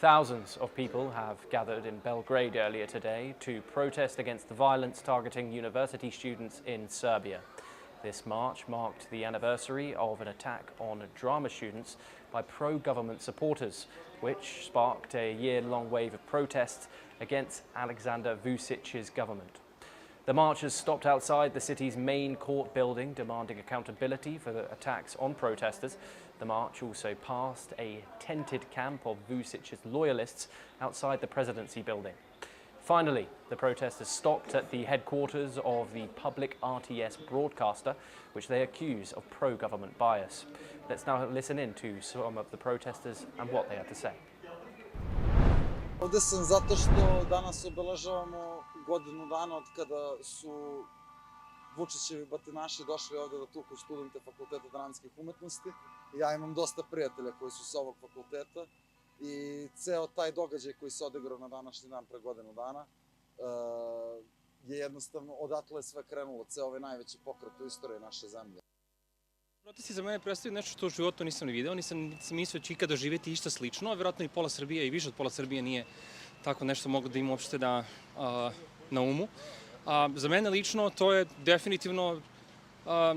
Thousands of people have gathered in Belgrade earlier today to protest against the violence targeting university students in Serbia. This march marked the anniversary of an attack on drama students by pro-government supporters, which sparked a year-long wave of protests against Alexander Vucic's government. The marchers stopped outside the city's main court building, demanding accountability for the attacks on protesters. The march also passed a tented camp of Vucic's loyalists outside the presidency building. Finally, the protesters stopped at the headquarters of the public RTS broadcaster, which they accuse of pro-government bias. Let's now listen in to some of the protesters and what they had to say. Ovdje sam zato što danas obeležavamo godinu dana od kada su Vučićevi batinaši došli ovdje da tuku studente Fakulteta dramskih umetnosti. Ja imam dosta prijatelja koji su s ovog fakulteta i ceo taj događaj koji se odigrao na današnji dan pre godinu dana je jednostavno odatle sve krenulo, ceo ovaj najveći pokret u istoriji naše zemlje. Protesti za mene predstavljaju nešto što u životu nisam ni video, nisam mislio da ću ikada doživjeti išta slično, a vjerojatno i pola Srbije i više od pola Srbije nije tako nešto moglo da ima uopšte na umu. Za mene lično to je definitivno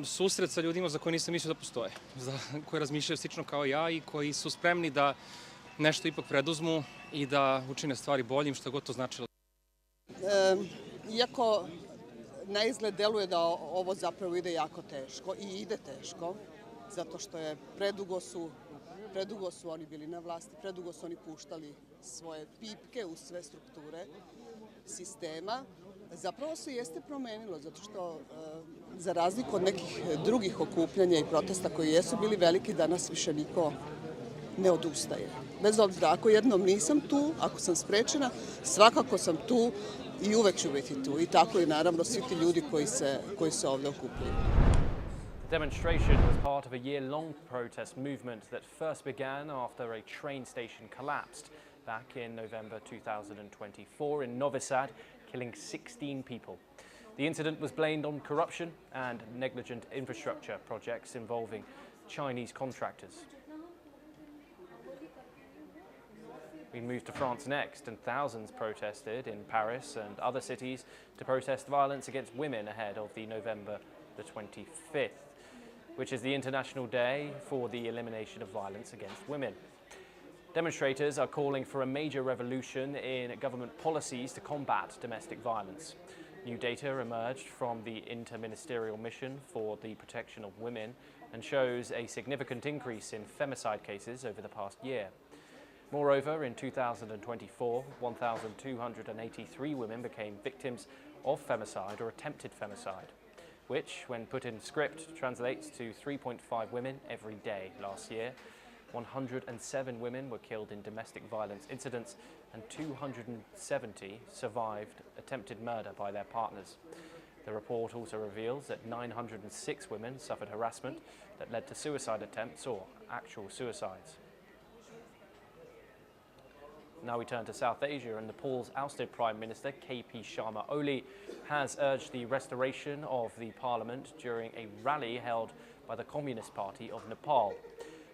susret sa ljudima za koje nisam mislio da postoje, koji razmišljaju slično kao ja i koji su spremni da nešto ipak preduzmu i da učine stvari boljim, što god to značilo. Iako na izgled deluje da ovo zapravo ide jako teško i ide teško, zato što je predugo su oni bili na vlasti, predugo su oni puštali svoje pipke u sve strukture sistema. Zapravo se jeste promenilo, zato što za razliku od nekih drugih okupljanja i protesta koji jesu bili veliki, danas više niko ne odustaje. Bez obzira, ako jednom nisam tu, ako sam sprečena, svakako sam tu i uvek ću biti tu. I tako i naravno svi ti ljudi koji se ovdje okupljaju. The demonstration was part of a year-long protest movement that first began after a train station collapsed back in November 2024 in Novi Sad, killing 16 people. The incident was blamed on corruption and negligent infrastructure projects involving Chinese contractors. We move to France next, and thousands protested in Paris and other cities to protest violence against women ahead of the November the 25th, which is the International Day for the Elimination of Violence Against Women. Demonstrators are calling for a major revolution in government policies to combat domestic violence. New data emerged from the Interministerial Mission for the Protection of Women and shows a significant increase in femicide cases over the past year. Moreover, in 2024, 1,283 women became victims of femicide or attempted femicide, which, when put in script, translates to 3.5 women every day last year. 107 women were killed in domestic violence incidents and 270 survived attempted murder by their partners. The report also reveals that 906 women suffered harassment that led to suicide attempts or actual suicides. Now we turn to South Asia, and Nepal's ousted Prime Minister KP Sharma Oli has urged the restoration of the parliament during a rally held by the Communist Party of Nepal.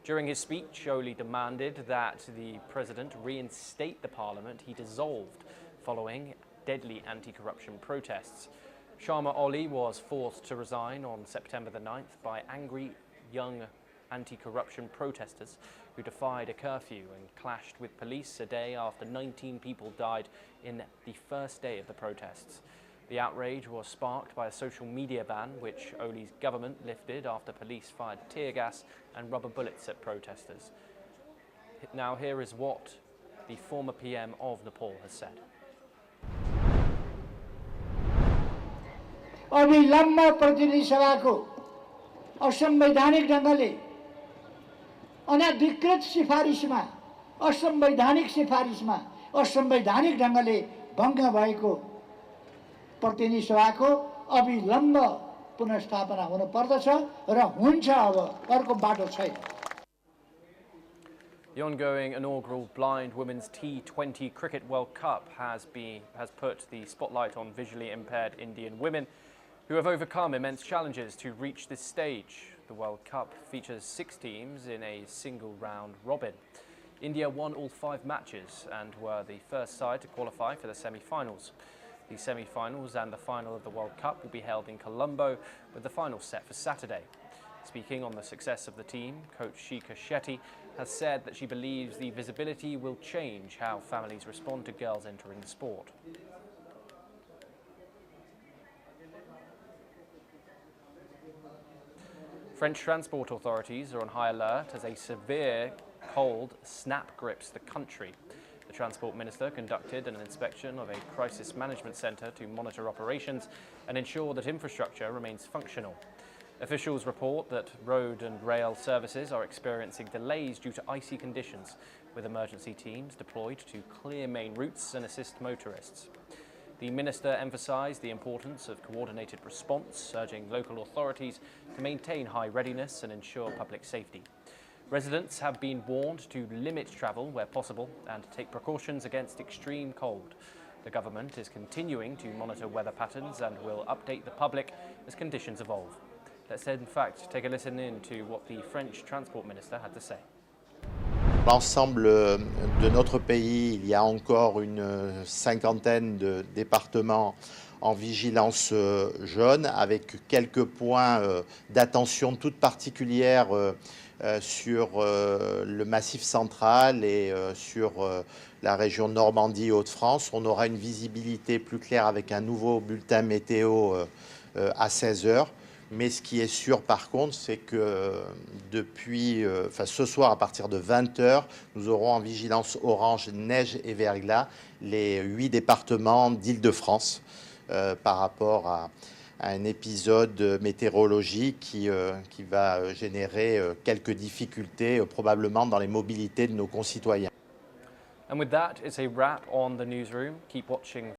During his speech, Oli demanded that the president reinstate the parliament he dissolved following deadly anti-corruption protests. Sharma Oli was forced to resign on September the 9th by angry young anti-corruption protesters who defied a curfew and clashed with police a day after 19 people died in the first day of the protests. The outrage was sparked by a social media ban which Oli's government lifted after police fired tear gas and rubber bullets at protesters. Now here is what the former PM of Nepal has said. अविलम्ब प्रतिनिधि सभाको असंवैधानिक ढंगले अनधिकृत सिफारिसमा असंवैधानिक ढंगले भङ्ग भएको प्रतिनिधि सभाको अविलम्ब पुनर्स्थापना हुनु पर्दछ र हुन्छ अब अर्को बाटो छैन. The ongoing inaugural Blind Women's T20 Cricket World Cup has put the spotlight on visually impaired Indian women who have overcome immense challenges to reach this stage. The World Cup features 6 teams in a single round robin. India won all 5 matches and were the first side to qualify for the semi-finals. The semi-finals and the final of the World Cup will be held in Colombo, with the final set for Saturday. Speaking on the success of the team, coach Shikha Shetty has said that she believes the visibility will change how families respond to girls entering the sport. French transport authorities are on high alert as a severe cold snap grips the country. The Transport Minister conducted an inspection of a crisis management centre to monitor operations and ensure that infrastructure remains functional. Officials report that road and rail services are experiencing delays due to icy conditions, with emergency teams deployed to clear main routes and assist motorists. The minister emphasised the importance of coordinated response, urging local authorities to maintain high readiness and ensure public safety. Residents have been warned to limit travel where possible and take precautions against extreme cold. The government is continuing to monitor weather patterns and will update the public as conditions evolve. Let's in fact take a listen in to what the French Transport Minister had to say. L'ensemble de notre pays, il y a encore une cinquantaine de départements en vigilance jaune, avec quelques points d'attention toute particulière sur le Massif central et sur la région Normandie-Hauts-de-France. On aura une visibilité plus claire avec un nouveau bulletin météo à 16 heures. Mais ce qui est sûr par contre, c'est que depuis ce soir à partir de 20 h, nous aurons en vigilance orange, neige et verglas les 8 départements d'Île-de-France par rapport à un épisode météorologique qui va générer quelques difficultés probablement dans les mobilités de nos concitoyens. And with that, it's a wrap on the newsroom. Keep watching.